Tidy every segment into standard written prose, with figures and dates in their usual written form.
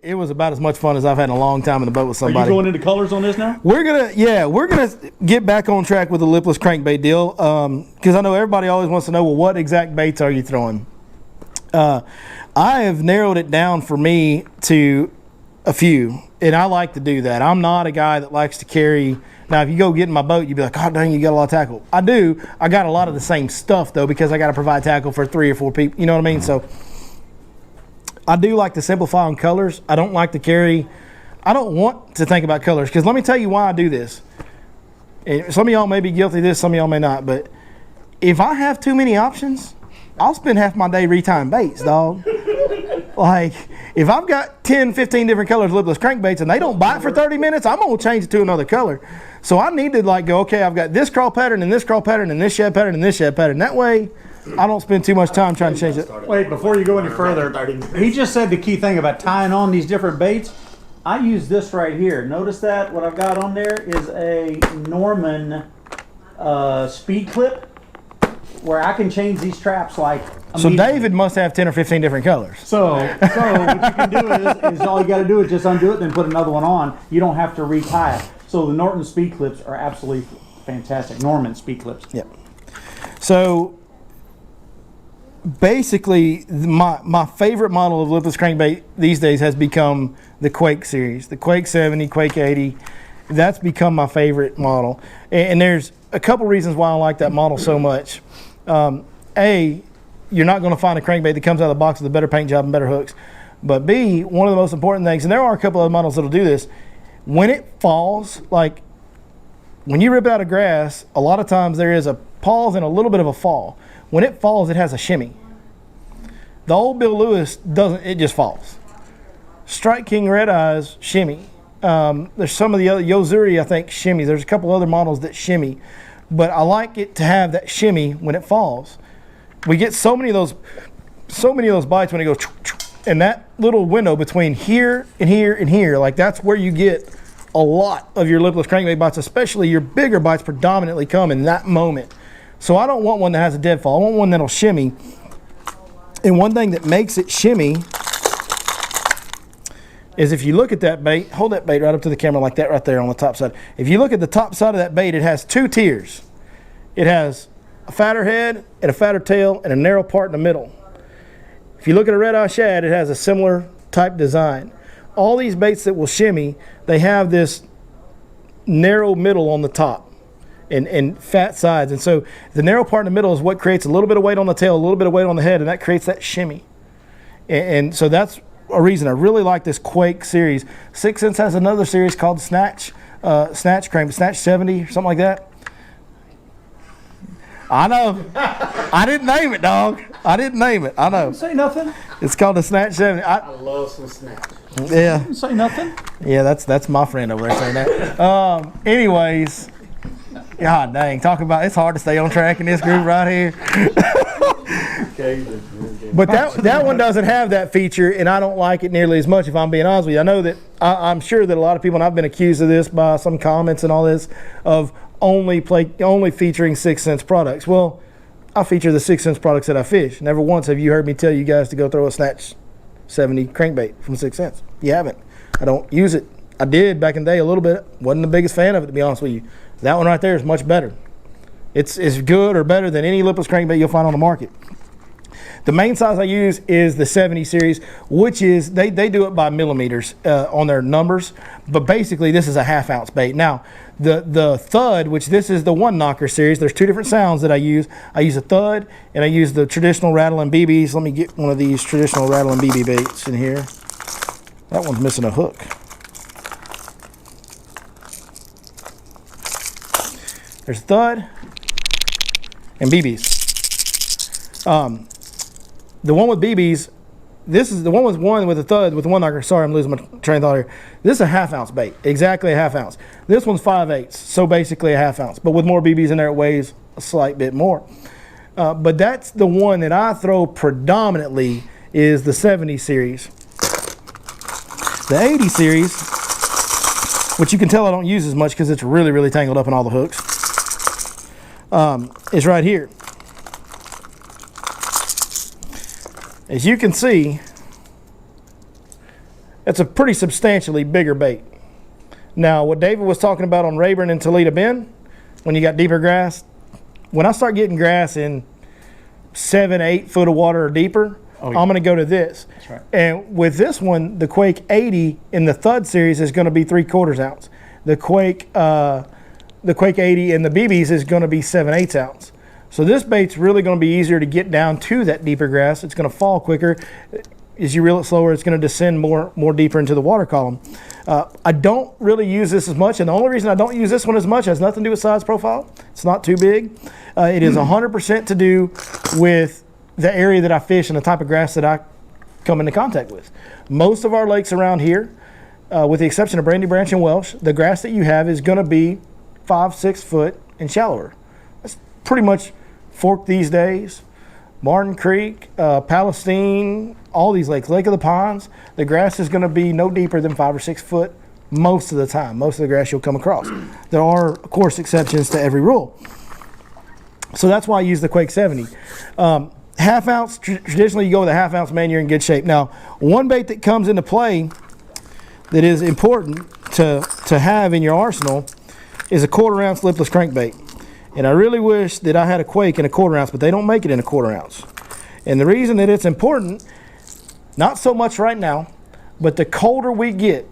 It was about as much fun as I've had in a long time in the boat with somebody. Are you going into colors on this now? We're gonna get back on track with the lipless crankbait deal, because I know everybody always wants to know, well, what exact baits are you throwing? I have narrowed it down for me to a few, and I like to do that. I'm not a guy that likes to carry. Now, if you go get in my boat, you'd be like, God dang, you got a lot of tackle. I do. I got a lot of the same stuff, though, because I got to provide tackle for 3 or 4 people. You know what I mean? So I do like to simplify on colors. I don't like to carry. I don't want to think about colors, because let me tell you why I do this. And some of y'all may be guilty of this, some of y'all may not, but if I have too many options, I'll spend half my day retying baits, dog. Like, if I've got 10, 15 different colors of lipless crankbaits and they don't bite for 30 minutes, I'm going to change it to another color. So I need to like go, okay, I've got this crawl pattern and this crawl pattern and this shad pattern and this shad pattern. That way, I don't spend too much time trying to change it. Wait, before you go any further, he just said the key thing about tying on these different baits. I use this right here. Notice that what I've got on there is a Norman speed clip, where I can change these traps like So David must have 10 or 15 different colors. So what you can do is all you got to do is just undo it, then put another one on. You don't have to retie it. So the Norton speed clips are absolutely fantastic. Norman speed clips. Yep. So basically, my favorite model of lipless crankbait these days has become the Quake series, the Quake 70, Quake 80. That's become my favorite model, and there's a couple reasons why I like that model so much. A, you're not going to find a crankbait that comes out of the box with a better paint job and better hooks. But B, one of the most important things, and there are a couple of models that'll do this, when it falls, like when you rip out of grass, a lot of times there is a pause and a little bit of a fall. When it falls, it has a shimmy. The old Bill Lewis doesn't, it just falls. Strike King Red Eyes shimmy. There's some of the other, Yozuri I think shimmy. There's a couple other models that shimmy. But I like it to have that shimmy when it falls. We get so many of those bites when it goes, and that little window between here and here and here, like that's where you get a lot of your lipless crankbait bites, especially your bigger bites predominantly come in that moment. So I don't want one that has a deadfall. I want one that'll shimmy. And one thing that makes it shimmy is if you look at that bait, hold that bait right up to the camera like that right there on the top side. If you look at the top side of that bait, it has 2 tiers. It has a fatter head and a fatter tail and a narrow part in the middle. If you look at a red eye shad, it has a similar type design. All these baits that will shimmy, they have this narrow middle on the top and fat sides. And so the narrow part in the middle is what creates a little bit of weight on the tail, a little bit of weight on the head, and that creates that shimmy. And so that's a reason I really like this Quake series. 6 Sense has another series called Snatch Crank, Snatch 70 or something like that. I know. I didn't name it, dog. I didn't name it. I know. Don't say nothing. It's called the Snatch 70. I love some snatch. Yeah. Don't say nothing. Yeah, that's my friend over there saying that. Anyways, God dang, talk about it's hard to stay on track in this group right here. But that one doesn't have that feature, and I don't like it nearly as much, if I'm being honest with you. I know that I'm sure that a lot of people, and I've been accused of this by some comments and all this, of only featuring 6 Sense products. Well, I feature the 6 Sense products that I fish. Never once have you heard me tell you guys to go throw a Snatch 70 crankbait from 6 Sense. You haven't. I don't use it. I did back in the day a little bit. Wasn't the biggest fan of it, to be honest with you. That one right there is much better. It's good or better than any lipless crankbait you'll find on the market. The main size I use is the 70 series, which is, they do it by millimeters on their numbers, but basically this is a 1/2 ounce bait. Now, the thud, which this is the one knocker series, there's 2 different sounds that I use. I use a thud, and I use the traditional rattling BBs. Let me get one of these traditional rattling BB baits in here. That one's missing a hook. There's thud and BBs. The one with BBs, this is the one with the thud with the one knocker. Sorry, I'm losing my train of thought here. This is a 1/2 ounce bait, exactly a 1/2 ounce. This one's 5/8, so basically a 1/2 ounce. But with more BBs in there, it weighs a slight bit more. But that's the one that I throw predominantly, is the 70 series. The 80 series, which you can tell I don't use as much because it's really, really tangled up in all the hooks, is right here. As you can see, It's a pretty substantially bigger bait. Now, what David was talking about on Rayburn and Toledo Bend, when you got deeper grass, when I start getting grass in 7, 8 foot of water or deeper, I'm going to go to this. That's right. And with this one, the Quake 80 in the Thud series is going to be 3/4 ounce. The Quake 80 in the BBs is going to be 7/8 ounce. So this bait's really going to be easier to get down to that deeper grass. It's going to fall quicker. As you reel it slower, it's going to descend more deeper into the water column. I don't really use this as much, and the only reason I don't use this one as much has nothing to do with size profile. It's not too big. It is 100% to do with the area that I fish and the type of grass that I come into contact with. Most of our lakes around here, with the exception of Brandy Branch and Welsh, the grass that you have is going to be 5, 6 foot and shallower. That's pretty much Fork these days. Martin Creek, Palestine, all these lakes, Lake of the Pines, the grass is going to be no deeper than 5 or 6 foot most of the time. Most of the grass you'll come across. There are, of course, exceptions to every rule. So that's why I use the Quake 70. Half ounce, traditionally you go with a half ounce, man, you're in good shape. Now, one bait that comes into play that is important to have in your arsenal is a 1/4 ounce lipless crankbait. And I really wish that I had a Quake in a 1/4 ounce, but they don't make it in a 1/4 ounce. And the reason that it's important, not so much right now, but the colder we get,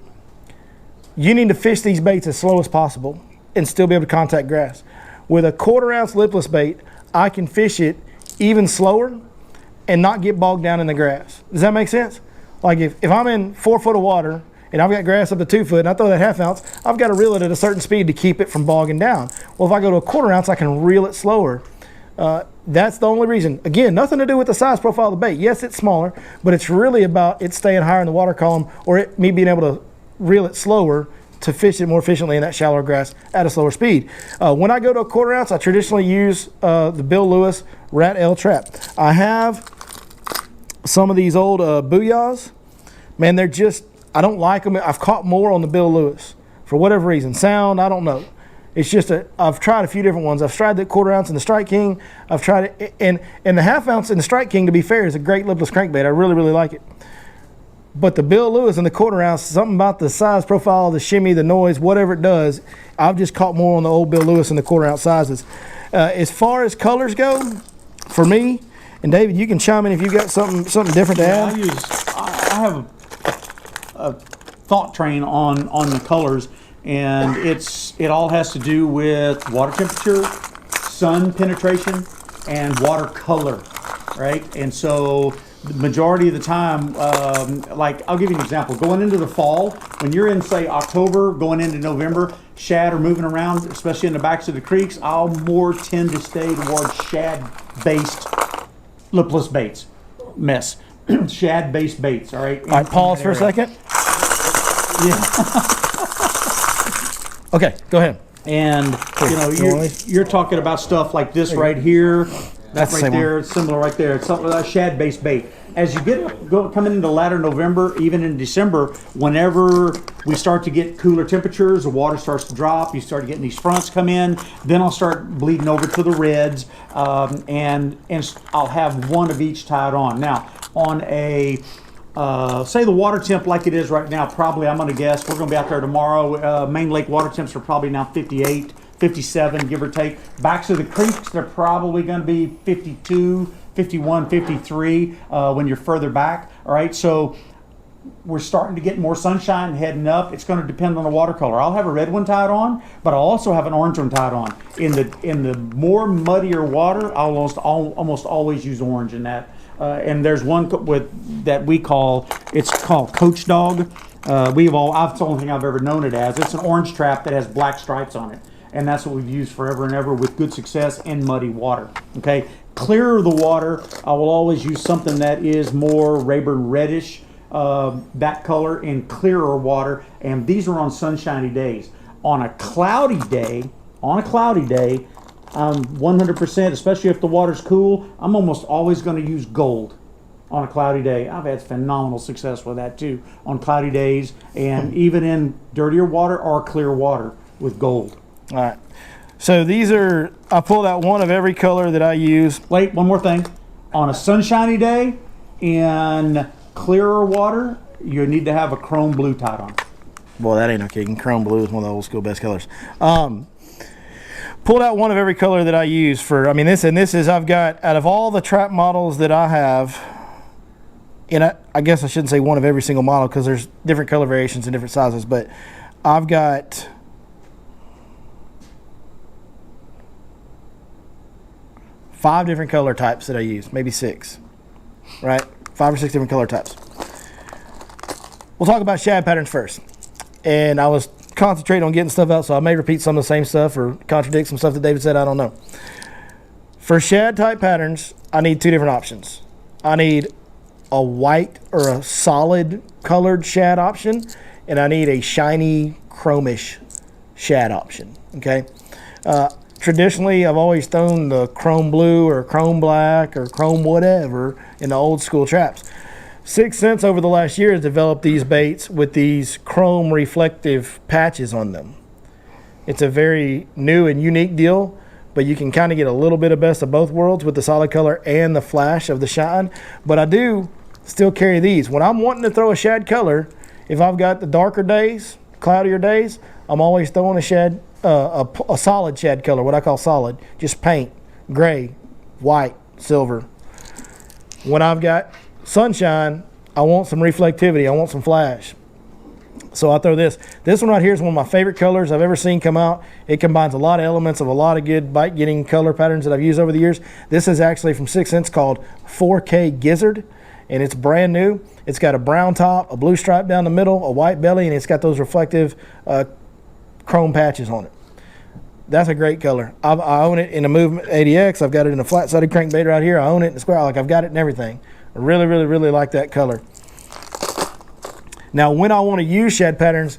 you need to fish these baits as slow as possible and still be able to contact grass. With a 1/4 ounce lipless bait, I can fish it even slower and not get bogged down in the grass. Does that make sense? Like if I'm in 4 foot of water and I've got grass up to 2 foot and I throw that half ounce, I've got to reel it at a certain speed to keep it from bogging down. Well, if I go to a 1/4 ounce, I can reel it slower. That's the only reason. Again, nothing to do with the size profile of the bait. Yes, it's smaller, but it's really about it staying higher in the water column or me being able to reel it slower to fish it more efficiently in that shallower grass at a slower speed. When I go to a 1/4 ounce, I traditionally use the Bill Lewis Rat L Trap. I have some of these old Booyahs. Man, they're just, I don't like them. I've caught more on the Bill Lewis for whatever reason. Sound, I don't know. It's just I've tried a few different ones. I've tried the 1/4 ounce in the Strike King. I've tried it, and the half ounce in the Strike King, to be fair, is a great lipless crankbait. I really, really like it. But the Bill Lewis and the 1/4 ounce, something about the size profile, the shimmy, the noise, whatever it does, I've just caught more on the old Bill Lewis and the 1/4 ounce sizes. As far as colors go, for me, and David, you can chime in if you've got something different to add. I have a thought train on the colors, and it all has to do with water temperature, sun penetration, and water color, right? And so the majority of the time, like I'll give you an example. Going into the fall, when you're in, say, October, going into November, shad are moving around, especially in the backs of the creeks. I'll more tend to stay towards shad-based lipless baits. Shad-based baits, all right? All right, pause for a second. Yeah. Okay, go ahead. And, you know, you're talking about stuff like this right here. That's right there. It's similar right there. It's something like a shad-based bait. As you coming into latter November, even in December, whenever we start to get cooler temperatures, the water starts to drop, you start getting these fronts come in, then I'll start bleeding over to the reds, and I'll have one of each tied on. Now, on a say the water temp like it is right now, probably I'm going to guess we're going to be out there tomorrow. Main Lake water temps are probably now 58, 57, give or take. Backs of the creeks, they're probably going to be 52, 51, 53 when you're further back. All right, so we're starting to get more sunshine heading up. It's going to depend on the water color. I'll have a red one tied on, but I'll also have an orange one tied on. In the more muddier water, I'll almost always use orange in that. And there's one that we call, it's called Coach Dog. That's the only thing I've ever known it as. It's an orange trap that has black stripes on it. And that's what we've used forever and ever with good success in muddy water. Okay, clearer the water, I will always use something that is more Rayburn reddish, that color, in clearer water. And these are on sunshiny days. On a cloudy day, 100%, especially if the water's cool, I'm almost always going to use gold on a cloudy day. I've had phenomenal success with that too on cloudy days, and even in dirtier water or clear water with gold. All right. So these are, I pulled out one of every color that I use. Wait, one more thing. On a sunshiny day in clearer water, you need to have a chrome blue tied on. Boy, that ain't no kidding. Chrome blue is one of the old school best colors. Pulled out one of every color that I use for, I mean, this is, I've got, out of all the trap models that I have, and I guess I shouldn't say one of every single model because there's different color variations and different sizes, but I've got 5 different color types that I use, maybe 6, right? 5 or 6 different color types. We'll talk about Shad Patterns first. And I was concentrating on getting stuff out, so I may repeat some of the same stuff or contradict some stuff that David said, I don't know. For Shad type patterns, I need 2 different options. I need a white or a solid colored shad option, and I need a shiny chromish shad option, okay? Traditionally, I've always thrown the chrome blue or chrome black or chrome whatever in the old school traps. 6th Sense over the last year has developed these baits with these chrome reflective patches on them. It's a very new and unique deal, but you can kind of get a little bit of best of both worlds with the solid color and the flash of the shine. But I do still carry these. When I'm wanting to throw a shad color, if I've got the darker days, cloudier days, I'm always throwing a shad, a solid shad color, what I call solid, just paint, gray, white, silver. When I've got sunshine, I want some reflectivity, I want some flash. So I throw this. This one right here is one of my favorite colors I've ever seen come out. It combines a lot of elements of a lot of good bite getting color patterns that I've used over the years. This is actually from 6th Sense called 4K Gizzard, and it's brand new. It's got a brown top, a blue stripe down the middle, a white belly, and it's got those reflective chrome patches on it. That's a great color. I own it in a Movement 80X. I've got it in a flat-sided crankbait right here. I own it in the square. Like, I've got it in everything. I really, really, really like that color. Now, when I want to use Shad Patterns,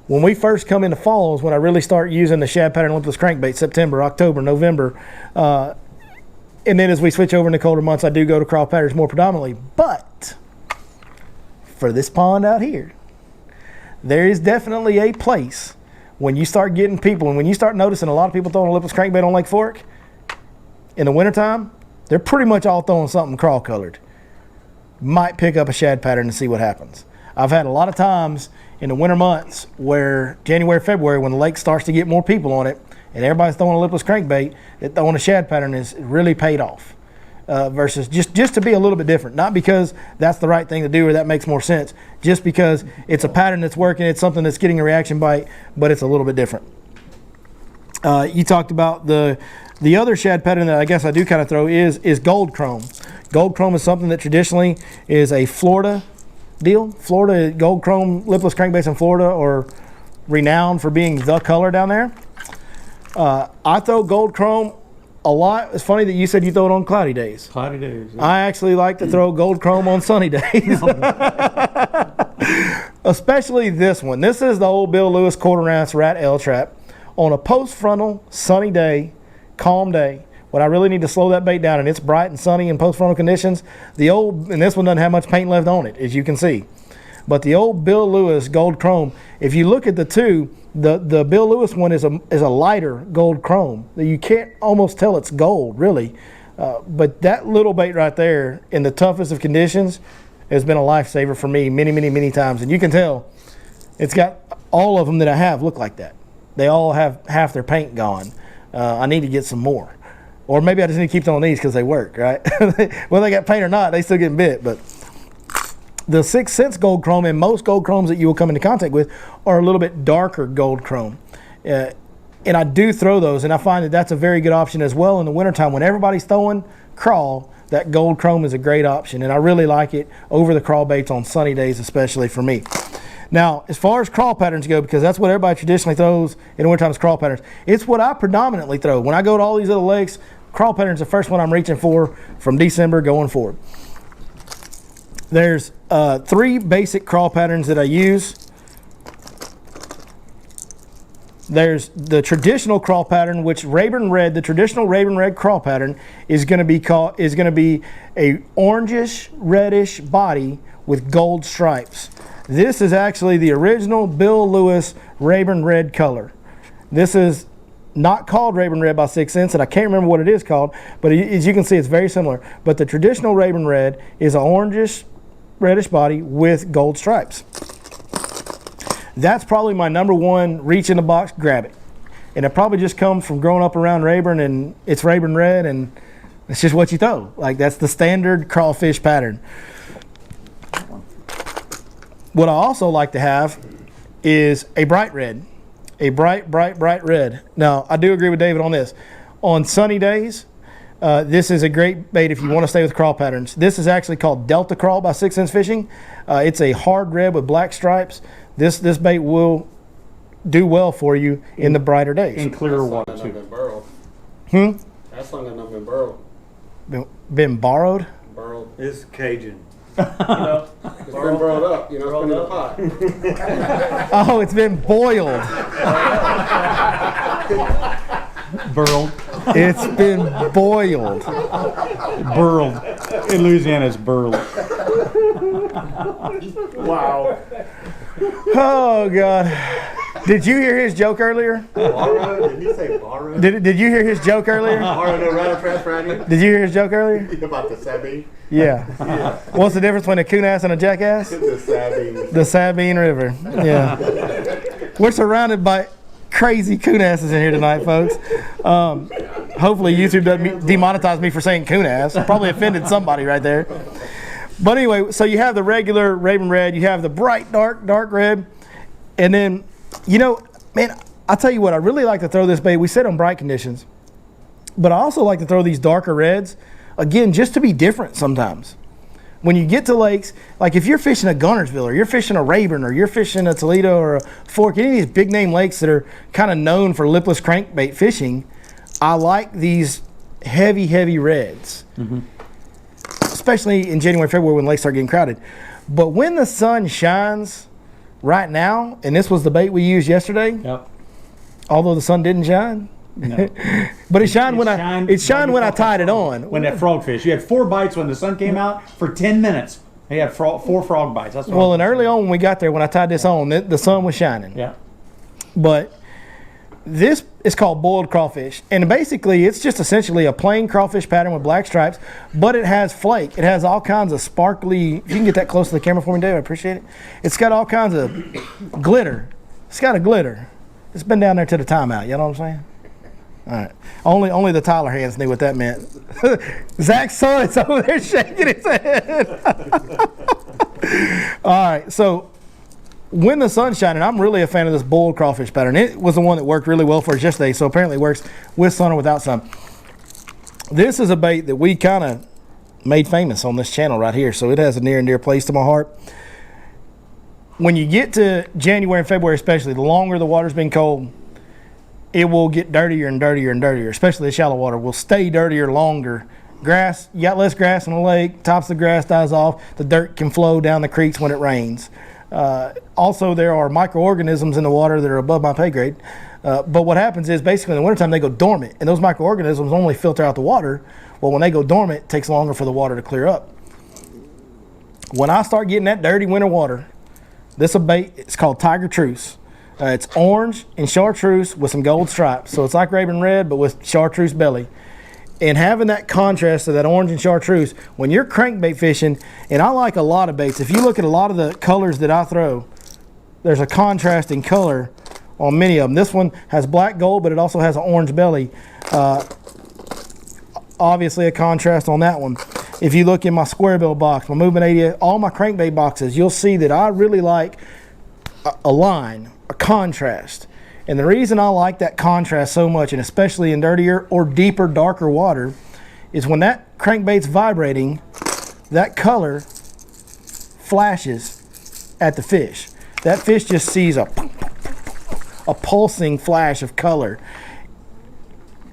when we first come into fall is when I really start using the Shad Pattern Lipless crankbait, September, October, November. And then as we switch over in the colder months, I do go to crawl patterns more predominantly. But for this pond out here, there is definitely a place when you start getting people, and when you start noticing a lot of people throwing a lipless crankbait on Lake Fork, in the wintertime, they're pretty much all throwing something crawl colored. Might pick up a shad pattern and see what happens. I've had a lot of times in the winter months where January, February, when the lake starts to get more people on it and everybody's throwing a lipless crankbait, that throwing a shad pattern is really paid off. Versus just to be a little bit different. Not because that's the right thing to do or that makes more sense, just because it's a pattern that's working, it's something that's getting a reaction bite, but it's a little bit different. You talked about the other shad pattern that I guess I do kind of throw is gold chrome. Gold chrome is something that traditionally is a Florida deal. Florida, gold chrome lipless crankbaits in Florida are renowned for being the color down there. I throw gold chrome a lot. It's funny that you said you throw it on cloudy days. Cloudy days. Yeah. I actually like to throw gold chrome on sunny days. Especially this one. This is the old Bill Lewis quarter ounce rat L trap on a post frontal sunny day, calm day. When I really need to slow that bait down and it's bright and sunny in post frontal conditions, and this one doesn't have much paint left on it, as you can see. But the old Bill Lewis gold chrome, if you look at the two, the Bill Lewis one is a lighter gold chrome. You can't almost tell it's gold, really. But that little bait right there, in the toughest of conditions, has been a lifesaver for me many, many, many times. And you can tell it's got all of them that I have look like that. They all have half their paint gone. I need to get some more. Or maybe I just need to keep throwing these because they work, right? Whether they got paint or not, they still get bit. But the 6th Sense gold chrome and most gold chromes that you will come into contact with are a little bit darker gold chrome. And I do throw those, and I find that that's a very good option as well in the wintertime. When everybody's throwing crawl, that gold chrome is a great option, and I really like it over the crawl baits on sunny days, especially for me. Now, as far as crawl patterns go, because that's what everybody traditionally throws in the wintertime is crawl patterns, it's what I predominantly throw. When I go to all these other lakes, crawl patterns are the first one I'm reaching for from December going forward. There's 3 basic crawl patterns that I use. There's the traditional crawl pattern, which Rayburn Red, the traditional Rayburn Red crawl pattern is going to be a orangish reddish body with gold stripes. This is actually the original Bill Lewis Rayburn Red color. This is not called Rayburn Red by 6th Sense, and I can't remember what it is called, but as you can see, it's very similar. But the traditional Rayburn Red is an orangish reddish body with gold stripes. That's probably my number one reach in the box, grab it. And it probably just comes from growing up around Rayburn, and it's Rayburn red, and it's just what you throw. Like, that's the standard crawfish pattern. What I also like to have is a bright red. A bright red. Now, I do agree with David on this. On sunny days, this is a great bait if you want to stay with crawl patterns. This is actually called Delta Crawl by 6 Sense Fishing. It's a hard red with black stripes. This bait will do well for you in the brighter days. In clear water, too. That's long enough been burrowed. Been borrowed? Burrowed. It's Cajun. It's been burrowed up, it's been in the pot. Oh, it's been boiled. Burled. It's been boiled. Burled. In Louisiana, it's burled. Wow. Oh, God. Did you hear his joke earlier? Borrowed? Did he say borrowed? Did you hear his joke earlier? Borrowed no rattle trap, Randy? Did you hear his joke earlier? About the Sabine? Yeah. What's the difference between a coon ass and a jackass? The Sabine. The Sabine River. Yeah. We're surrounded by crazy coon asses in here tonight, folks. Hopefully YouTube doesn't demonetize me for saying coon ass. Probably offended somebody right there. But anyway, so you have the regular Raven red, you have the bright dark red, and then, man, I'll tell you what, I really like to throw this bait. We said on bright conditions, but I also like to throw these darker reds, again, just to be different sometimes. When you get to lakes, like if you're fishing a Gunnersville, or you're fishing a Rayburn, or you're fishing a Toledo, or a Fork, any of these big name lakes that are kind of known for lipless crankbait fishing, I like these heavy reds. Mm-hmm. Especially in January, February when lakes start getting crowded. But when the sun shines right now, and this was the bait we used yesterday, Yep. although the sun didn't shine, No. but it shined when I tied it on. When that frogfish, you had 4 bites when the sun came out for 10 minutes. He had 4 frog bites. That's what Well, and early on when we got there, when I tied this on, the sun was shining. Yeah. But this is called boiled crawfish, and basically it's just essentially a plain crawfish pattern with black stripes, but it has flake. It has all kinds of sparkly. If you can get that close to the camera for me, Dave, I appreciate it. It's got all kinds of glitter. It's got a glitter. It's been down there to the timeout. You know what I'm saying? All right. Only the Tyler hands knew what that meant. Zach's son is over there shaking his head. All right. So when the sun's shining, I'm really a fan of this boiled crawfish pattern. It was the one that worked really well for us yesterday, so apparently it works with sun or without sun. This is a bait that we kind of made famous on this channel right here, so it has a near and dear place to my heart. When you get to January and February especially, the longer the water's been cold, it will get dirtier and dirtier and dirtier, especially the shallow water will stay dirtier longer. Grass, you got less grass in the lake, tops of the grass dies off, the dirt can flow down the creeks when it rains. Also, there are microorganisms in the water that are above my pay grade. But what happens is basically in the wintertime they go dormant, and those microorganisms only filter out the water. Well, when they go dormant, it takes longer for the water to clear up. When I start getting that dirty winter water, this is a bait, it's called Tiger Truce. It's orange and chartreuse with some gold stripes. So it's like Raven red, but with chartreuse belly. And having that contrast to that orange and chartreuse, when you're crankbait fishing, and I like a lot of baits, if you look at a lot of the colors that I throw, there's a contrast in color on many of them. This one has black gold, but it also has an orange belly. Obviously a contrast on that one. If you look in my square bill box, my Movement 88, all my crankbait boxes, you'll see that I really like a line, a contrast. And the reason I like that contrast so much, and especially in dirtier or deeper, darker water, is when that crankbait's vibrating, that color flashes at the fish. That fish just sees a pulsing flash of color.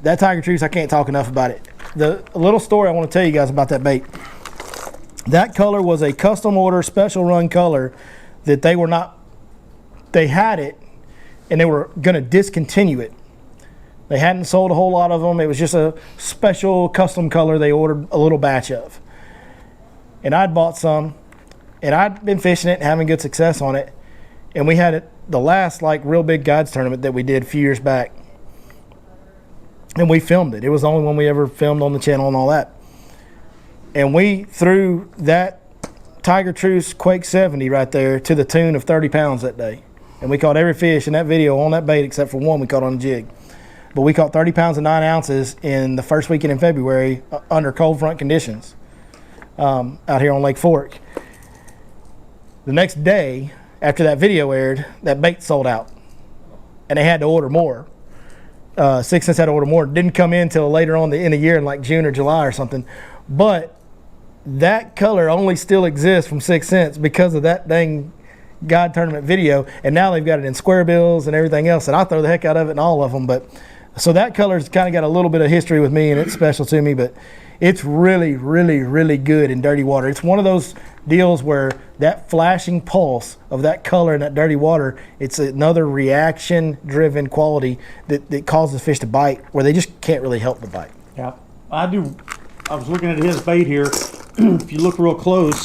That Tiger Truce, I can't talk enough about it. The little story I want to tell you guys about that bait. That color was a custom order, special run color that they had it, and they were going to discontinue it. They hadn't sold a whole lot of them. It was just a special custom color they ordered a little batch of. And I'd bought some, and I'd been fishing it and having good success on it. And we had it the last real big guides tournament that we did a few years back. And we filmed it. It was the only one we ever filmed on the channel and all that. And we threw that Tiger Truce Quake 70 right there to the tune of 30 pounds that day. And we caught every fish in that video on that bait except for one we caught on a jig. But we caught 30 pounds and 9 ounces in the first weekend in February under cold front conditions out here on Lake Fork. The next day, after that video aired, that bait sold out. And they had to order more. 6 Cents had to order more. It didn't come in until later on in the year in like June or July or something. But that color only still exists from 6 Cents because of that dang God tournament video. And now they've got it in square bills and everything else. And I throw the heck out of it in all of them. But so that color's kind of got a little bit of history with me and it's special to me. But it's really, really, really good in dirty water. It's one of those deals where that flashing pulse of that color in that dirty water, it's another reaction-driven quality that causes fish to bite where they just can't really help but bite. Yeah, I was looking at his bait here. If you look real close,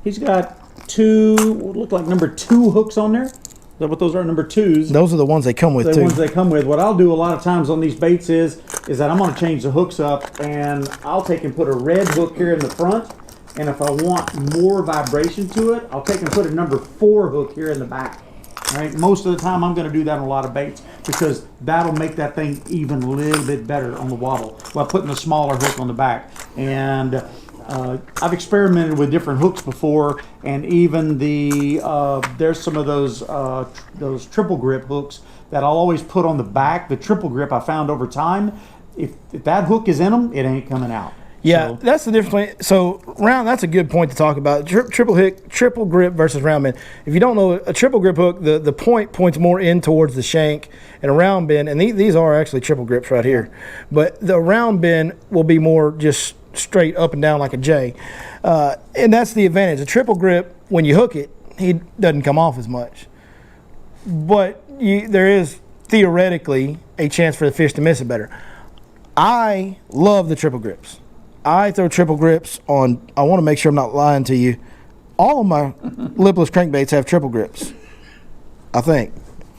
he's got two, what look like number 2 hooks on there. Is that what those are, number 2s? Those are the ones they come with, too. The ones they come with. What I'll do a lot of times on these baits is that I'm going to change the hooks up, and I'll take and put a red hook here in the front, and if I want more vibration to it, I'll take and put a number 4 hook here in the back. All right? Most of the time, I'm going to do that on a lot of baits because that'll make that thing even a little bit better on the wobble while putting a smaller hook on the back. And I've experimented with different hooks before, and even there's some of those triple grip hooks that I'll always put on the back. The triple grip I found over time, if that hook is in them, it ain't coming out. Yeah, So, that's the difference. So round, that's a good point to talk about. Triple grip versus round bend. If you don't know, a triple grip hook, the point points more in towards the shank, and a round bend, and these are actually triple grips right here, but the round bend will be more just straight up and down like a J. And that's the advantage. A triple grip, when you hook it, he doesn't come off as much. But there is theoretically a chance for the fish to miss it better. I love the triple grips. I throw triple grips on, I want to make sure I'm not lying to you, all of my lipless crankbaits have triple grips, I think.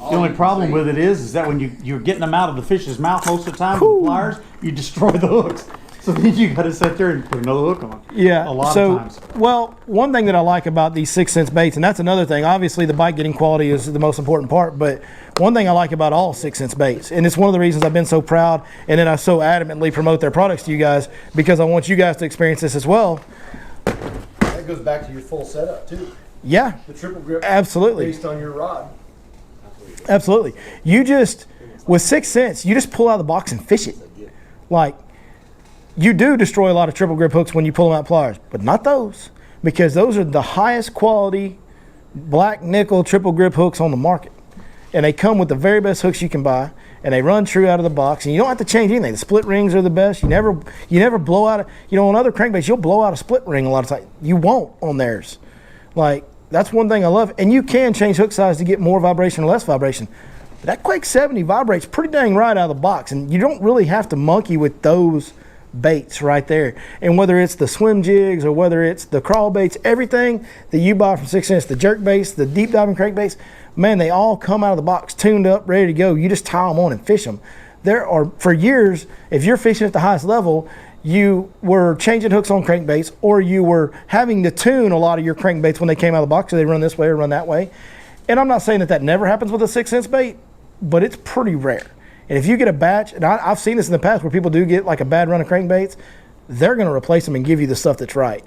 the only problem with it is that when you're getting them out of the fish's mouth most of the time with pliers, you destroy the hooks. So then you got to sit there and put another hook on. Yeah, a lot of times. Well, one thing that I like about these 6 Cents baits, and that's another thing, obviously the bite getting quality is the most important part, but one thing I like about all 6 Cents baits, and it's one of the reasons I've been so proud and then I so adamantly promote their products to you guys, because I want you guys to experience this as well. That goes back to your full setup too. Yeah, The triple grip, absolutely. based on your rod. Absolutely. You just, with 6 Cents, you just pull out of the box and fish it. Like, you do destroy a lot of triple grip hooks when you pull them out pliers, but not those, because those are the highest quality black nickel triple grip hooks on the market. And they come with the very best hooks you can buy, and they run true out of the box, and you don't have to change anything. The split rings are the best. You never blow out, on other crankbaits, you'll blow out a split ring a lot of times. You won't on theirs. Like, that's one thing I love. And you can change hook size to get more vibration or less vibration. But that Quake 70 vibrates pretty dang right out of the box, and you don't really have to monkey with those baits right there. And whether it's the swim jigs or whether it's the crawl baits, everything that you buy from 6 Cents, the jerk baits, the deep diving crankbaits, man, they all come out of the box tuned up, ready to go. You just tie them on and fish them. There are, for years, if you're fishing at the highest level, you were changing hooks on crankbaits, or you were having to tune a lot of your crankbaits when they came out of the box, so they run this way or run that way. And I'm not saying that never happens with a 6 Cents bait, but it's pretty rare. And if you get a batch, and I've seen this in the past where people do get like a bad run of crankbaits, they're going to replace them and give you the stuff that's right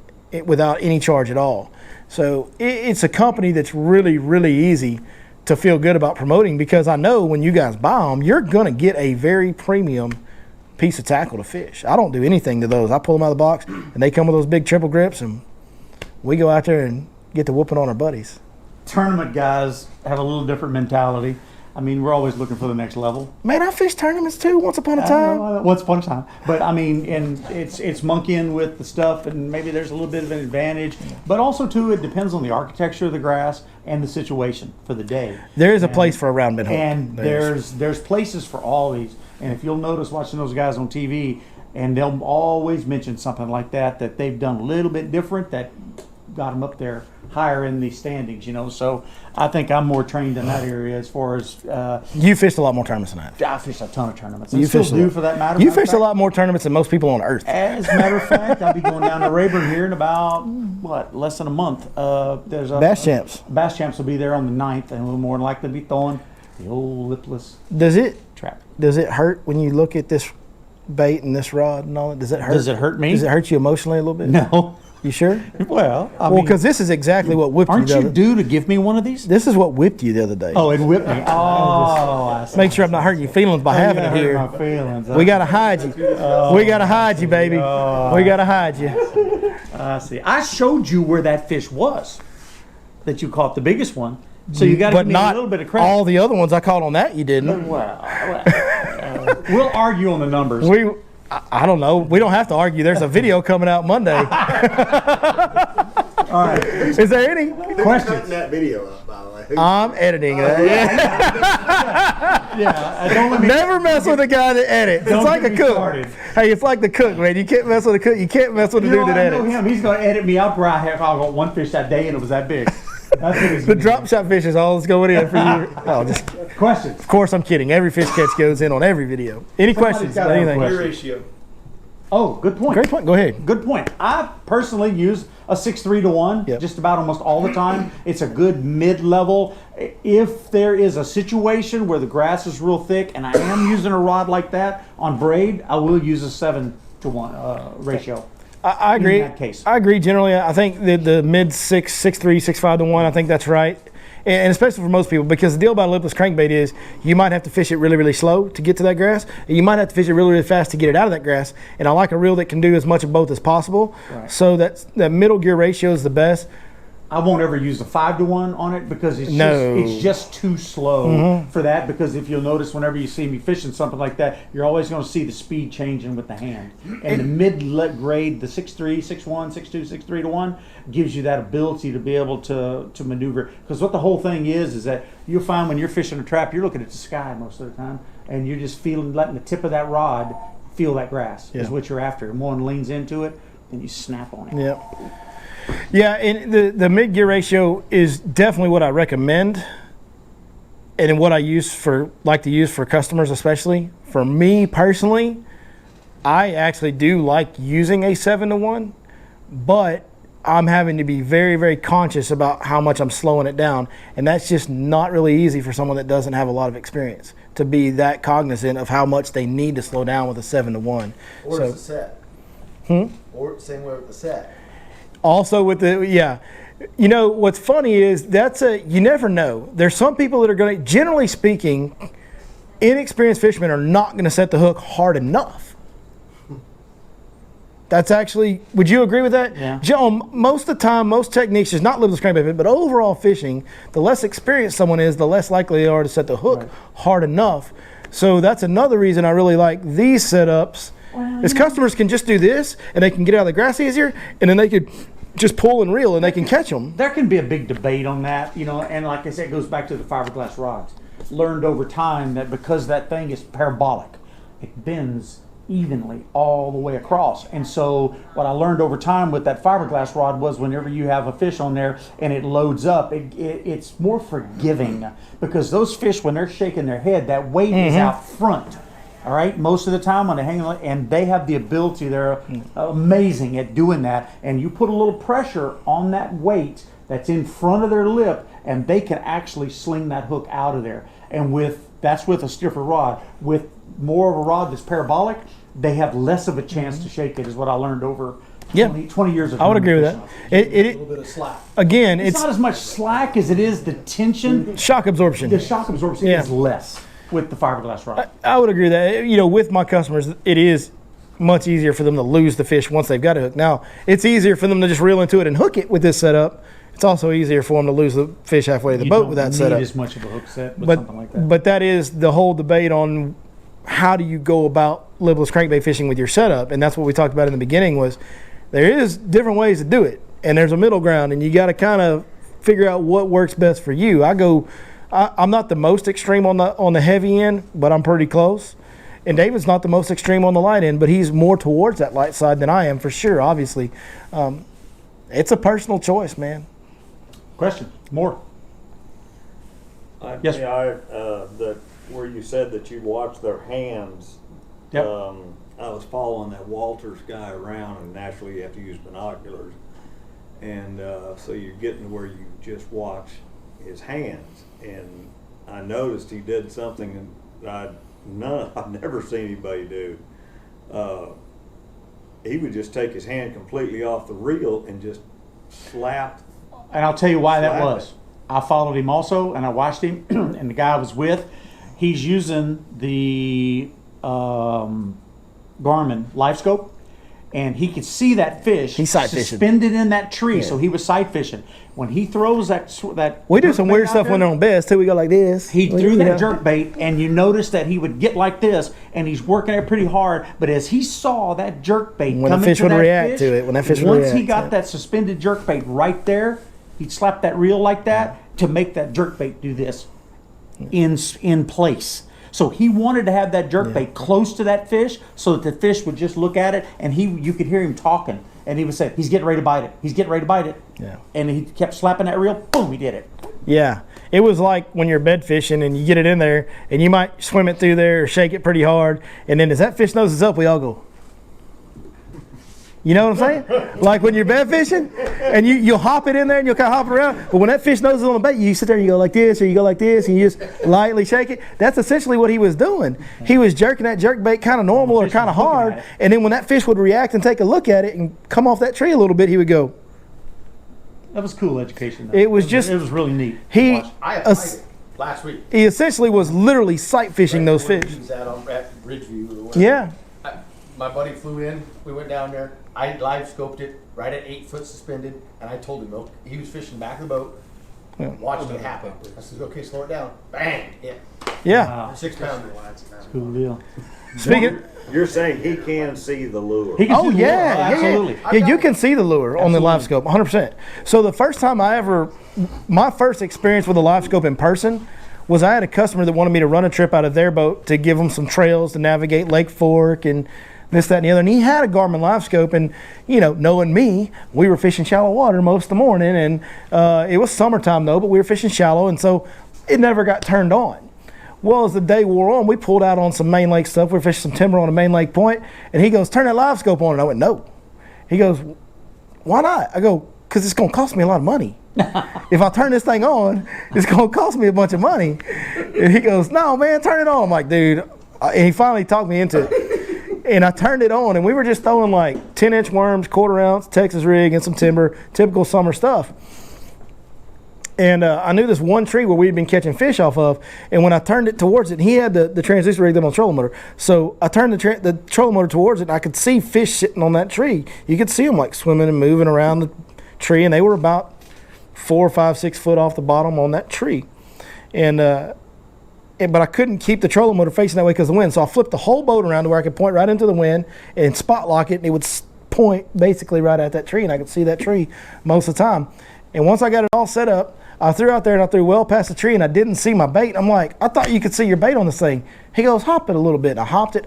without any charge at all. So it's a company that's really, really easy to feel good about promoting, because I know when you guys buy them, you're going to get a very premium piece of tackle to fish. I don't do anything to those. I pull them out of the box, and they come with those big triple grips, and we go out there and get to whooping on our buddies. Tournament guys have a little different mentality. I mean, we're always looking for the next level. Man, I fished tournaments too once upon a time. Once upon a time. But I mean, and it's monkeying with the stuff, and maybe there's a little bit of an advantage. But also too, it depends on the architecture of the grass and the situation for the day. There is a place for a round bend hook. And there's places for all these. And if you'll notice watching those guys on TV, and they'll always mention something like that they've done a little bit different, that got them up there higher in the standings, you know. So I think I'm more trained in that area as far as You fished a lot more tournaments than I have. I fished a ton of tournaments. You I still fished a do lot. for that matter. You Matter of fished a fact, lot more tournaments than most people on earth. As a matter of fact, I'll be going down to Rayburn here in about less than a month. There's a Bass Champs. Bass Champs will be there on the 9th, and we'll more than likely be throwing the old lipless Does it trap. hurt when you look at this bait and this rod and all that? Does it hurt? Does it hurt me? Does it hurt you emotionally a little bit? No. You sure? Well, I Well, mean, because this is exactly what whipped aren't you. you due to give me one of these? This is what whipped you the other day. Oh, it whipped me. Oh, I see. Make sure I'm not hurting your feelings by having Yeah, it hurt here. my feelings. We gotta hide you. We gotta hide you, baby. We gotta hide you. I see. I showed you where that fish was that you caught, the biggest one. So you got to But give me not a little bit of credit. all the other ones I caught on that. You didn't. We'll argue on the numbers. I don't know. We don't have to argue. There's a video coming out Monday. All right. Is there any? Cutting Questions? that video up, by the way. I'm editing that. Yeah. Don't let me. Never mess with the guy that edits. Don't It's like get a me cook. started. Hey, it's like the cook, man. You can't mess with the cook. You can't mess with the You know, dude that I know edits. him. He's going to edit me out where I got one fish that day and it was that big. That's what he's The gonna drop shot fish is all that's going in for you. Oh, just. do. Questions? Of course, I'm kidding. Every fish catch goes in on every video. Any questions? gotta have a Anything? question. Ratio. Oh, good point. Great point. Go ahead. Good point. I personally use a 6-3 to 1 Yep. just about almost all the time. It's a good mid-level. If there is a situation where the grass is real thick and I am using a rod like that on braid, I will use a 7 to 1 ratio. I agree. In that case. I agree generally. I think the mid 6'3", 6'5" to 1, I think that's right. And especially for most people, because the deal about a lipless crankbait is you might have to fish it really, really slow to get to that grass. And you might have to fish it really, really fast to get it out of that grass. And I like a reel that can do as much of both as possible. Right. So that middle gear ratio is the best. I won't ever use a 5 to 1 on it because it's No. just too slow for that. Because if you'll notice, whenever you see me fishing something like that, you're always going to see the speed changing with the hand. And the mid grade, the 6'3", 6'1", 6'2", 6'3" to 1 gives you that ability to be able to maneuver. Because what the whole thing is that you'll find when you're fishing a trap, you're looking at the sky most of the time, and you're just letting the tip of that rod feel that grass is what you're after. And one leans into it, then you snap on it. Yep. Yeah, and the mid gear ratio is definitely what I recommend, and what I like to use for customers, especially. For me personally, I actually do like using a 7 to 1, but I'm having to be very, very conscious about how much I'm slowing it down, and that's just not really easy for someone that doesn't have a lot of experience to be that cognizant of how much they need to slow down with a 7 to 1. Or So- it's a set. Or same way with the set. Also with you know, what's funny is you never know. There's some people that are going to, generally speaking, inexperienced fishermen are not going to set the hook hard enough. That's actually, would you agree with that? Yeah. John, most of the time, most techniques, is not lipless crankbait, but overall fishing, the less experienced someone is, the less likely they are to set the hook hard enough. So that's another reason I really like these setups. Is customers can just do this and they can get out of the grass easier, and then they could just pull and reel and they can catch them. There can be a big debate on that, you know, and like I said, it goes back to the fiberglass rods. Learned over time that because that thing is parabolic, it bends evenly all the way across. And so what I learned over time with that fiberglass rod was whenever you have a fish on there and it loads up, it's more forgiving, because those fish, when they're shaking their head, that weight is out front. All right, most of the time when they hang on, and they have the ability, they're amazing at doing that. And you put a little pressure on that weight that's in front of their lip, and they can actually sling that hook out of there. And that's with a stiffer rod. With more of a rod that's parabolic, they have less of a chance to shake it, is what I learned over 20 years of I would agree with fishing. that. A little bit of slack. Again, It's not as much slack as it is the tension. shock absorption. The shock absorption is less with the fiberglass rod. I would agree with that. You know, with my customers, it is much easier for them to lose the fish once they've got a hook. Now, it's easier for them to just reel into it and hook it with this setup. It's also easier for them to lose the fish halfway to the boat with that setup. setup. As much of a hook set with something like that. But that is the whole debate on how do you go about lipless crankbait fishing with your setup, and that's what we talked about in the beginning. Was there is different ways to do it, and there's a middle ground, and you got to kind of figure out what works best for you. I'm not the most extreme on the heavy end, but I'm pretty close. And David's not the most extreme on the light end, but he's more towards that light side than I am, for sure, obviously. It's a personal choice, man. Question, more. Yes. That where you said that you watch their hands. Yep. I was following that Walters guy around, and naturally you have to use binoculars, and so you're getting to where you just watch his hands. And I noticed he did something that I've never seen anybody do. He would just take his hand completely off the reel and just slap. And I'll tell you why that Slap was. it. I followed him also, and I watched him, and the guy I was with, he's using the Garmin live scope, and he could see that fish He's sight fishing. suspended in that tree, so he was sight fishing. When he throws that We do jerk some bait weird out stuff there, when they're on best too. We go like this. he threw You that know. jerk bait, and you notice that he would get like this, and he's working it pretty hard. But as he saw that jerk bait When the coming fish to would that react fish, to it, when that fish would once he react, got yeah. that suspended jerk bait right there, he'd slap that reel like that to make that jerk bait do this in place. So he wanted to have that jerk bait close to that fish so that the fish would just look at it, and you could hear him talking, and he would say, "He's getting ready to bite it. He's getting ready to bite it." Yeah. And he kept slapping that reel. Boom! He did it. Yeah, it was like when you're bed fishing and you get it in there and you might swim it through there or shake it pretty hard, and then as that fish noses up, we all go. You know what I'm saying? Like when you're bed fishing and you'll hop it in there and you'll kind of hop it around, but when that fish noses on the bait, you sit there and you go like this or you go like this and you just lightly shake it. That's essentially what he was doing. He was jerking that jerk bait kind of normal or kind of hard, and then when that fish would react and take a look at it and come off that tree a little bit, he would go. That was cool education, though. It was just- it was really neat. He Watch. I applied it last week. he essentially was literally sight fishing those Where fish. he was at Ridgeview or whatever. Yeah. My buddy flew in. We went down there. I live scoped it right at 8 foot suspended, and I told him, "Look," he was fishing back of the boat, watching it happen. I said, "Okay, slow it down." Bang! Yeah, Yeah. Wow. 6 pounder. Cool deal. Speaking. You're saying he can see the lure. He can Oh see the yeah, lure. yeah, Absolutely. yeah. You can see the lure on the live scope, 100%. So the first time my first experience with a live scope in person was I had a customer that wanted me to run a trip out of their boat to give them some trails to navigate Lake Fork and this, that, and the other. And he had a Garmin live scope, and knowing me, we were fishing shallow water most of the morning, and it was summertime though, but we were fishing shallow, and so it never got turned on. Well, as the day wore on, we pulled out on some main lake stuff. We were fishing some timber on a main lake point, and he goes, "Turn that live scope on." And I went, "No." He goes, "Why not?" I go, "Because it's going to cost me a lot of money. If I turn this thing on, it's going to cost me a bunch of money." And he goes, "No, man, turn it on." I'm like, "Dude." And he finally talked me into it. And I turned it on, and we were just throwing like 10-inch worms, 1/4 ounce, Texas rig, and some timber, typical summer stuff. And I knew this one tree where we'd been catching fish off of, and when I turned it towards it, he had the transducer rigged up on the trolling motor. So I turned the trolling motor towards it, and I could see fish sitting on that tree. You could see them like swimming and moving around the tree, and they were about 4, 5, 6 foot off the bottom on that tree. But I couldn't keep the trolling motor facing that way because of the wind. So I flipped the whole boat around to where I could point right into the wind and spot lock it, and it would point basically right at that tree, and I could see that tree most of the time. And once I got it all set up, I threw out there and I threw well past the tree, and I didn't see my bait. I'm like, "I thought you could see your bait on this thing." He goes, "Hop it a little bit." And I hopped it.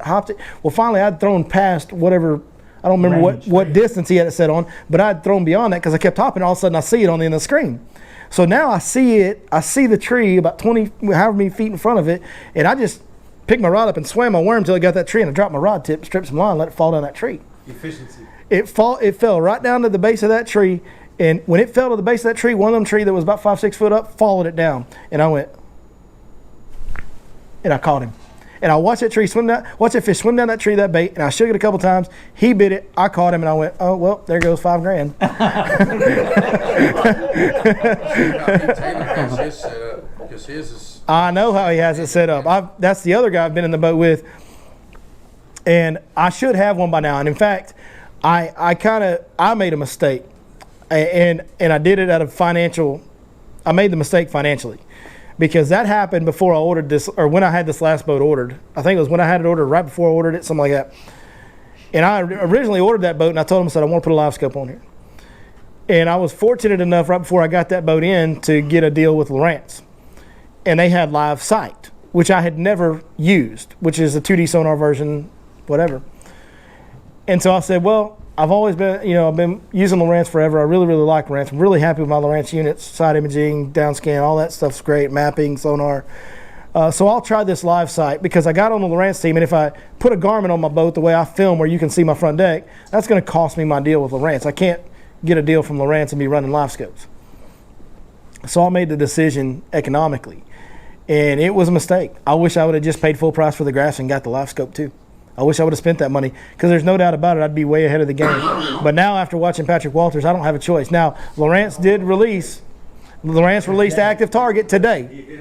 Well, finally I'd thrown past whatever, I don't remember what distance he had it set on, but I'd thrown beyond that because I kept hopping. All of a sudden I see it on the end of the screen. So now I see it, I see the tree about 20, however many feet in front of it, and I just picked my rod up and swam my worm until I got that tree, and I dropped my rod tip, stripped some line, let it fall down that tree. Efficiency. It fell right down to the base of that tree, and when it fell to the base of that tree, one of them tree that was about 5, 6 foot up followed it down, and I went, and I caught him. And I watched that fish swim down that tree, that bait, and I shook it a couple times. He bit it, I caught him, and I went, "Oh, well, there goes $5,000. I know how he has it set up. That's the other guy I've been in the boat with, and I should have one by now. And in fact, I made a mistake, and I did it out of financial. I made the mistake financially, because that happened before I ordered this, or when I had this last boat ordered. I think it was when I had it ordered, right before I ordered it, something like that. And I originally ordered that boat, and I told him, I said, "I want to put a live scope on here." And I was fortunate enough right before I got that boat in to get a deal with Lowrance. And they had live sight, which I had never used, which is a 2D sonar version, whatever. And so I said, "Well, I've always been, I've been using Lowrance forever. I really, really like Lowrance. I'm really happy with my Lowrance units, side imaging, down scan, all that stuff's great, mapping, sonar. So I'll try this live sight because I got on the Lowrance team, and if I put a Garmin on my boat the way I film where you can see my front deck, that's going to cost me my deal with Lowrance. I can't get a deal from Lowrance and be running live scopes. So I made the decision economically, and it was a mistake. I wish I would have just paid full price for the graphs and got the live scope too. I wish I would have spent that money because there's no doubt about it, I'd be way ahead of the game. But now after watching Patrick Walters, I don't have a choice. Now, Lowrance released Active Target today.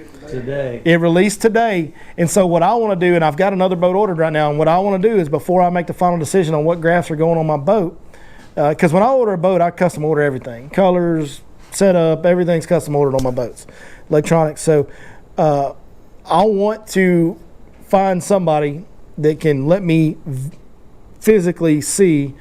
It released today. And so what I want to do, and I've got another boat ordered right now, and what I want to do is before I make the final decision on what graphs are going on my boat, because when I order a boat, I custom order everything. Colors, setup, everything's custom ordered on my boats. Electronics. So I want to find somebody that can let me physically see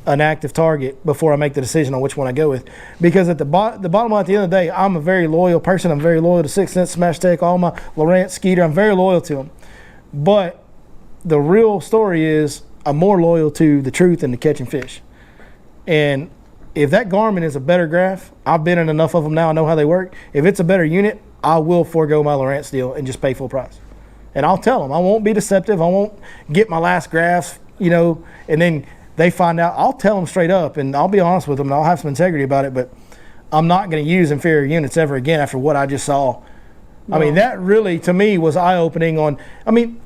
an active target before I make the decision on which one I go with. Because at the bottom line, at the end of the day, I'm a very loyal person. I'm very loyal to 6th Sense, Smash Tech, all my Lowrance, Skeeter. I'm very loyal to them. But the real story is I'm more loyal to the truth and to catching fish. And if that Garmin is a better graph, I've been in enough of them now, I know how they work. If it's a better unit, I will forego my Lowrance deal and just pay full price. And I'll tell them, I won't be deceptive. I won't get my last graphs, and then they find out. I'll tell them straight up, and I'll be honest with them, and I'll have some integrity about it, but I'm not going to use inferior units ever again after what I just saw. No. I mean, that really, to me, was eye-opening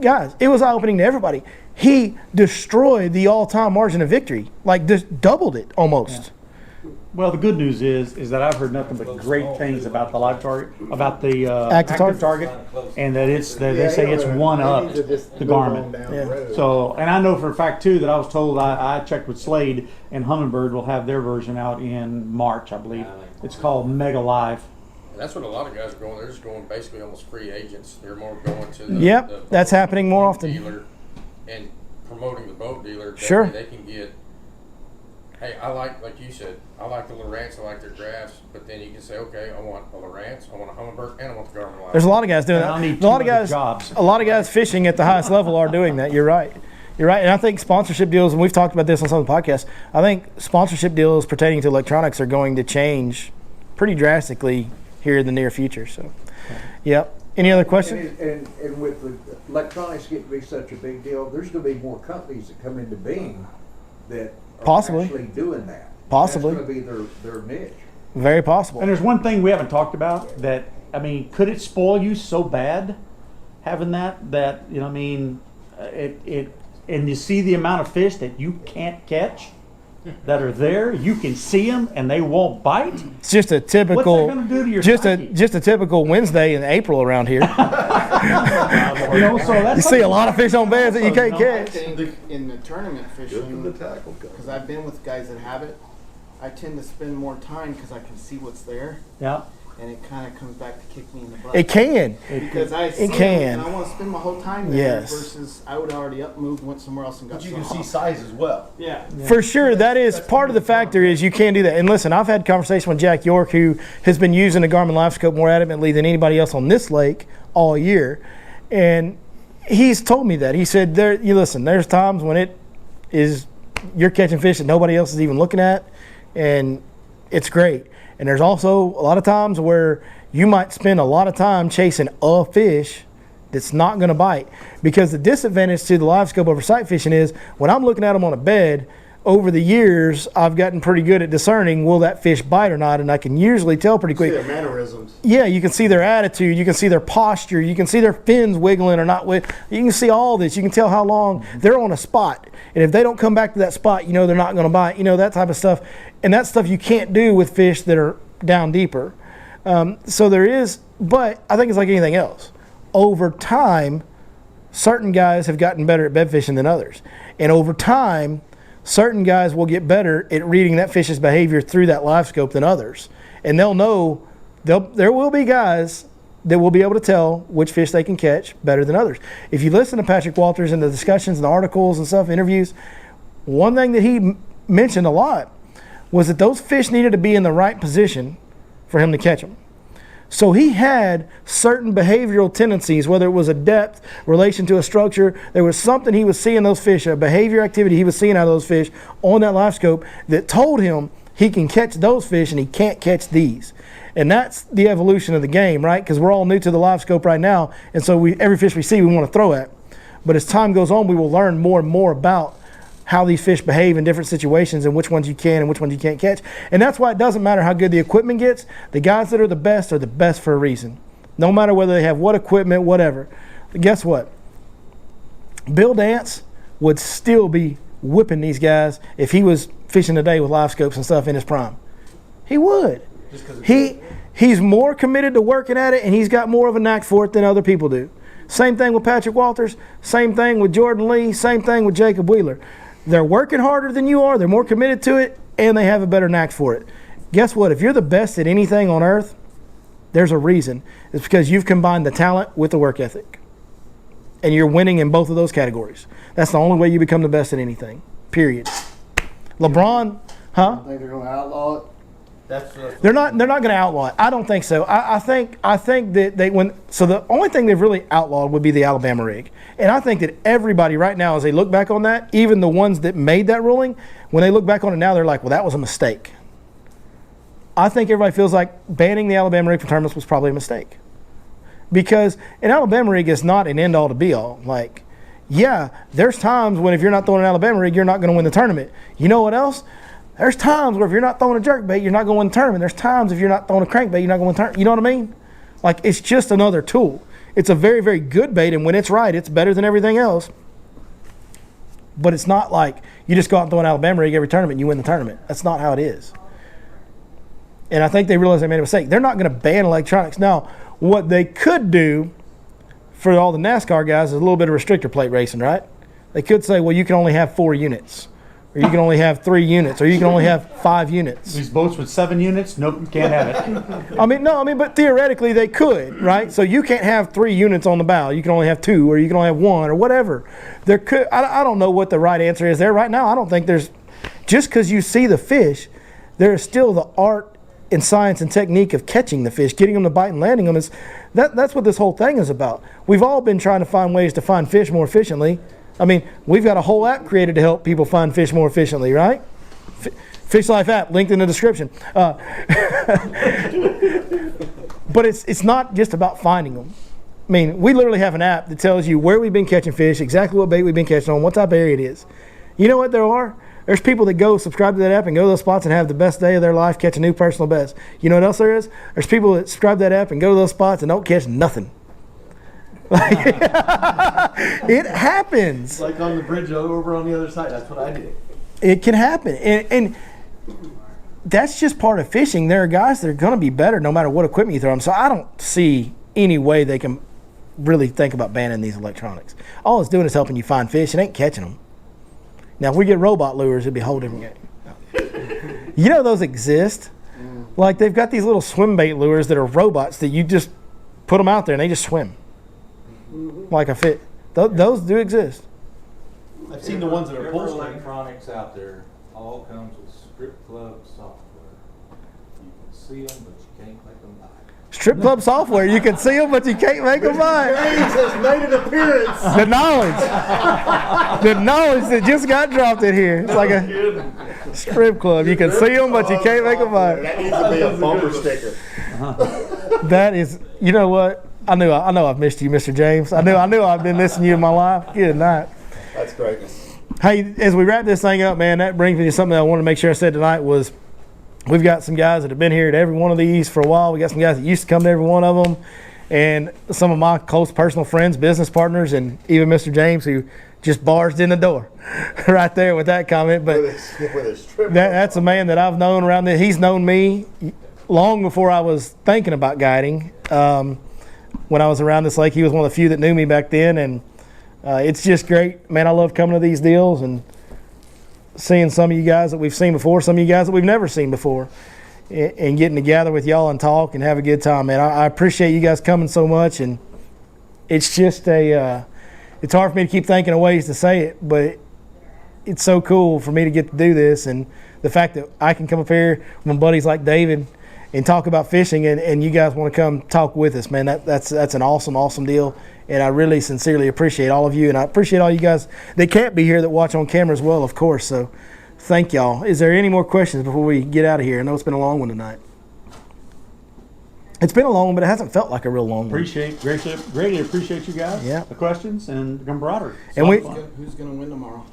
guys, it was eye-opening to everybody. He destroyed the all-time margin of victory, like just doubled it almost. Yeah. Well, the good news is that I've heard nothing but great things about the live target, about the active target, and that they say it's one up the Garmin. Yeah. So, and I know for a fact too that I was told I checked with Slade, and Humminbird will have their version out in March, I believe. It's called Mega Live. That's what a lot of guys are going. They're just going basically almost free agents. They're more going to the that's happening more often. Dealer and promoting the boat dealer. Sure. They can get. Hey, like you said, I like the Lowrance, I like their graphs, but then you can say, okay, I want a Lowrance, I want a Humminbird, and I want the Garmin Live. There's a lot of guys doing that. A lot of guys fishing at the highest level are doing that. You're right. And I think sponsorship deals, and we've talked about this on some of the podcasts, I think sponsorship deals pertaining to electronics are going to change pretty drastically here in the near future. So, yep. Any other questions? And with the electronics getting to be such a big deal, there's going to be more companies that come into being that are actually doing that. Possibly. That's going to be their niche. Very possible. And there's one thing we haven't talked about that, could it spoil you so bad having that and you see the amount of fish that you can't catch that are there, you can see them and they won't bite. It's just a typical, what's that gonna do to your psyche? Just a typical Wednesday in April around here. So that's you see a lot of fish on beds that you can't catch. I think in the tournament fishing, because I've been with guys that have it, I tend to spend more time because I can see what's there. Yeah. And it kind of comes back to kick me in the butt. It can. Because I see can. and I want to spend my whole time there versus I would already moved, went somewhere else and got But you can see size as well. Yeah. For sure, that is part of the factor is you can do that. And listen, I've had conversation with Jack York, who has been using the Garmin Live Scope more adamantly than anybody else on this lake all year. And he's told me that. He said, there's times when you're catching fish that nobody else is even looking at, and it's great. And there's also a lot of times where you might spend a lot of time chasing a fish that's not going to bite. Because the disadvantage to the live scope over sight fishing is when I'm looking at them on a bed, over the years, I've gotten pretty good at discerning will that fish bite or not, and I can usually tell pretty quick. See their mannerisms. Yeah, you can see their attitude, you can see their posture, you can see their fins wiggling or not. You can see all this. You can tell how long they're on a spot. And if they don't come back to that spot, they're not going to bite. That type of stuff. And that stuff you can't do with fish that are down deeper. So there is, but I think it's like anything else. Over time, certain guys have gotten better at bed fishing than others. And over time, certain guys will get better at reading that fish's behavior through that live scope than others. And they'll know, there will be guys that will be able to tell which fish they can catch better than others. If you listen to Patrick Walters and the discussions and the articles and stuff, interviews, one thing that he mentioned a lot was that those fish needed to be in the right position for him to catch them. So he had certain behavioral tendencies, whether it was a depth, relation to a structure, there was something he was seeing those fish, a behavior activity he was seeing out of those fish on that live scope that told him he can catch those fish and he can't catch these. And that's the evolution of the game, right? Because we're all new to the live scope right now, and so every fish we see we want to throw at. But as time goes on, we will learn more and more about how these fish behave in different situations and which ones you can and which ones you can't catch. And that's why it doesn't matter how good the equipment gets. The guys that are the best for a reason. No matter whether they have what equipment, whatever. But guess what? Bill Dance would still be whipping these guys if he was fishing today with live scopes and stuff in his prime. He would. He's more committed to working at it, and he's got more of a knack for it than other people do. Same thing with Patrick Walters, same thing with Jordan Lee, same thing with Jacob Wheeler. They're working harder than you are, they're more committed to it, and they have a better knack for it. Guess what? If you're the best at anything on earth, there's a reason. It's because you've combined the talent with the work ethic. And you're winning in both of those categories. That's the only way you become the best at anything, period. LeBron, I think they're going to outlaw it. They're not going to outlaw it. I don't think so. I think that the only thing they've really outlawed would be the Alabama rig. And I think that everybody right now, as they look back on that, even the ones that made that ruling, when they look back on it now, they're like, well, that was a mistake. I think everybody feels like banning the Alabama rig from tournaments was probably a mistake. Because an Alabama rig is not an end all to be all. Like, yeah, there's times when if you're not throwing an Alabama rig, you're not going to win the tournament. You know what else? There's times where if you're not throwing a jerkbait, you're not going to win the tournament. There's times if you're not throwing a crankbait, you're not going to win the tournament. You know what I mean? Like, it's just another tool. It's a very, very good bait, and when it's right, it's better than everything else. But it's not like you just go out and throw an Alabama rig every tournament and you win the tournament. That's not how it is. And I think they realize they made a mistake. They're not going to ban electronics. Now, what they could do for all the NASCAR guys is a little bit of restrictor plate racing, right? They could say, well, you can only have 4 units. Or you can only have 3 units, or you can only have 5 units. These boats with 7 units, nope, you can't have it. But theoretically they could, right? So you can't have 3 units on the bow. You can only have 2, or you can only have 1, or whatever. There could. I don't know what the right answer is there right now. I don't think there's. Just because you see the fish, there is still the art and science and technique of catching the fish, getting them to bite and landing them. That's what this whole thing is about. We've all been trying to find ways to find fish more efficiently. I mean, we've got a whole app created to help people find fish more efficiently, right? Fish Life app, linked in the description. But it's not just about finding them. I mean, we literally have an app that tells you where we've been catching fish, exactly what bait we've been catching on, what type of area it is. You know what there are? There's people that go subscribe to that app and go to those spots and have the best day of their life, catch a new personal best. You know what else there is? There's people that subscribe to that app and go to those spots and don't catch nothing. It happens. Like on the bridge over on the other side. That's what I did. It can happen. And that's just part of fishing. There are guys that are going to be better no matter what equipment you throw them. So I don't see any way they can really think about banning these electronics. All it's doing is helping you find fish. It ain't catching them. Now, if we get robot lures, it'd be a whole different game. You know those exist? Like, they've got these little swim bait lures that are robots that you just put them out there and they just swim. Like a fit. Those do exist. I've seen the ones that are Whatever pull string. electronics out there all comes with strip club software. You can see them, but you can't make them buy. Strip club software. You can see them, but you can't make them buy. James has made an appearance. The knowledge that just got dropped in here. It's like a strip club. You can see them, but you can't make them buy. That needs to be a bumper sticker. That is, you know what? I know I've missed you, Mr. James. I knew I've been missing you in my life. Good night. That's greatness. Hey, as we wrap this thing up, man, that brings me to something that I wanted to make sure I said tonight was we've got some guys that have been here at every one of these for a while. We got some guys that used to come to every one of them, and some of my close personal friends, business partners, and even Mr. James, who just barged in the door right there with that comment. But that's a man that I've known around there. He's known me long before I was thinking about guiding. When I was around this lake, he was one of the few that knew me back then, and it's just great. Man, I love coming to these deals and seeing some of you guys that we've seen before, some of you guys that we've never seen before, and getting together with y'all and talk and have a good time, man. I appreciate you guys coming so much, and it's just it's hard for me to keep thinking of ways to say it, but it's so cool for me to get to do this, and the fact that I can come up here when buddies like David and talk about fishing, and you guys want to come talk with us, man, that's an awesome deal. And I really sincerely appreciate all of you, and I appreciate all you guys that can't be here that watch on camera as well, of course. So thank y'all. Is there any more questions before we get out of here? I know it's been a long one tonight. It's been a long one, but it hasn't felt like a real long one. Greatly appreciate you guys. Yeah. The questions and the camaraderie. And we Who's gonna win tomorrow?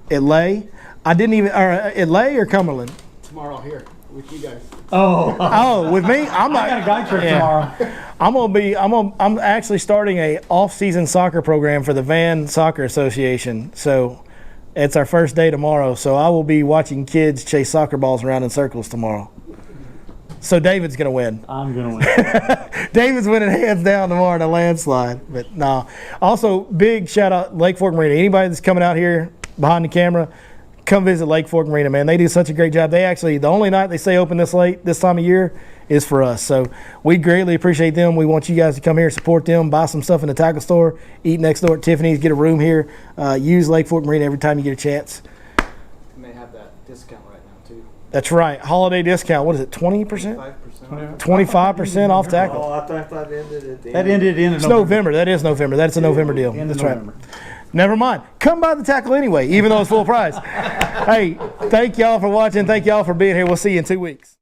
at Lay, I didn't even at Lay or Cumberland. Tomorrow here with you guys. Oh, with me, I'm not. I got a guy trip tomorrow. I'm actually starting a off-season soccer program for the Van Soccer Association. So it's our first day tomorrow. So I will be watching kids chase soccer balls around in circles tomorrow. So David's gonna win. I'm gonna win. David's winning hands down tomorrow in a landslide. But no. Also, big shout out Lake Fork Marina. Anybody that's coming out here behind the camera, come visit Lake Fork Marina, man. They do such a great job. They actually, the only night they stay open this late, this time of year, is for us. So we greatly appreciate them. We want you guys to come here, support them, buy some stuff in the tackle store, eat next door at Tiffany's, get a room here. Use Lake Fork Marina every time you get a chance. And they have that discount right now too. That's right. Holiday discount. What is it, 20%? 5%. 25% off tackle. Oh, I thought that ended at the That end. ended in It's November. That is November. That's a November deal. End of That's right. November. Never mind. Come buy the tackle anyway, even though it's full price. Hey, thank y'all for watching. Thank y'all for being here. We'll see you in 2 weeks.